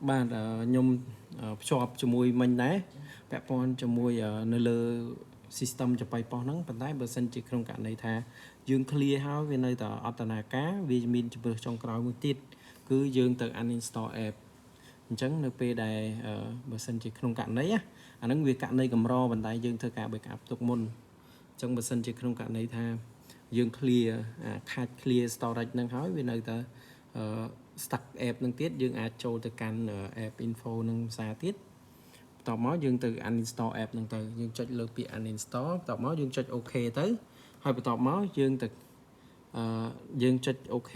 bạn nhôm chọp cho mùi mình đấy bẹp pon cho mùi nơi lơ system cho bay pon nắng bàn tay bờ sân chỉ không cả này thà dương clear house bên nơi tờ altana cá vitamin cho bờ trong cõi một tiết cứ dương từ uninstall app chẳng nơi p đài bờ sân chỉ không cạn đấy á anh nói việc cạn đây cầm ro bàn tay dương thơ cả bởi cặp tục môn trong bờ sân chỉ không cạn này tha dương clear khai clear storage năng hỏi bên nơi tờ stack app năng tiết dương add cho từ can app info năng xa tiếtต่อมาយើងទៅ uninstall app ហ្នឹងទៅយើងចុចលើពាក្យ uninstall តមកយើងចុច OK ទៅហើយបន្ទាប់មកយើងទៅយើងចុច OK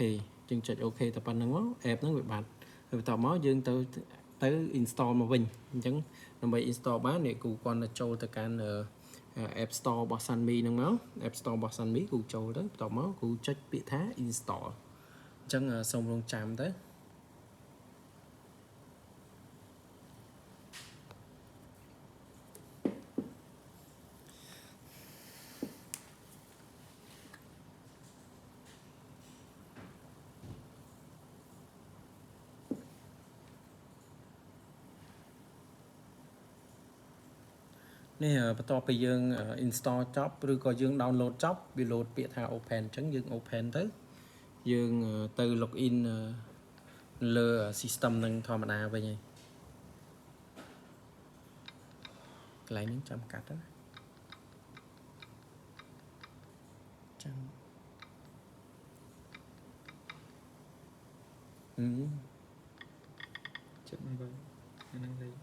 យើងចុច OK តែប៉ុណ្្នឹងមក app ហ្នឹងវាបាត់ហើយបន្ទាប់មកយើងទៅ install មកវិញអញ្ចឹងដើម្បី install បានអ្នកគូគាត់ទៅចូលទៅកាន់ App Store របស់ Sunmi ហ្នឹងមក App Store របស់ Sunmi គូចូលទៅបន្ទាប់មកគូចុចពាក្យថា install អញ្ចឹងសូមរងចាំទៅនេះបន្ទាប់ពីយើង install ចប់ឬក៏យើង download ចប់វា load ពាក្យថា open អញ្ចឹងយើង open ទៅយើងទៅ login លើ system នឹងធម្មតាវិញហើយកន្លែងនេះចាំកាត់ណាចាំចិត្តមិនបើអានឹងលេខ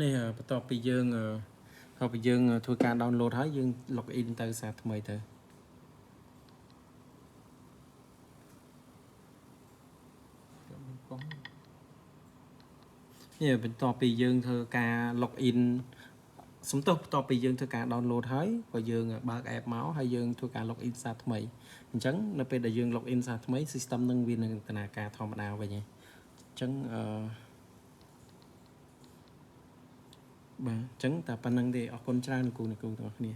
នេះបន្ទាប់ពីយើងធ្វើការ download ហើយយើង login ទៅសារថ្មីទៅនេះបន្ទាប់ពីយើងធ្វើការ login សំទោសបន្ទាប់ពីយើងធ្វើការ download ហើយក៏យើងបើក app មកហើយយើងធ្វើការ login សារថ្មីអញ្ចឹងនៅពេលដែលយើង login សារថ្មី system នឹងវានឹងដំណើរការធម្មតាវិញហើយអញ្ចឹងបាទអញ្ចឹងតែប៉ុណ្្នឹងទេអរគុណច្រើនលោកគ្រូទាំងអស់គ្នា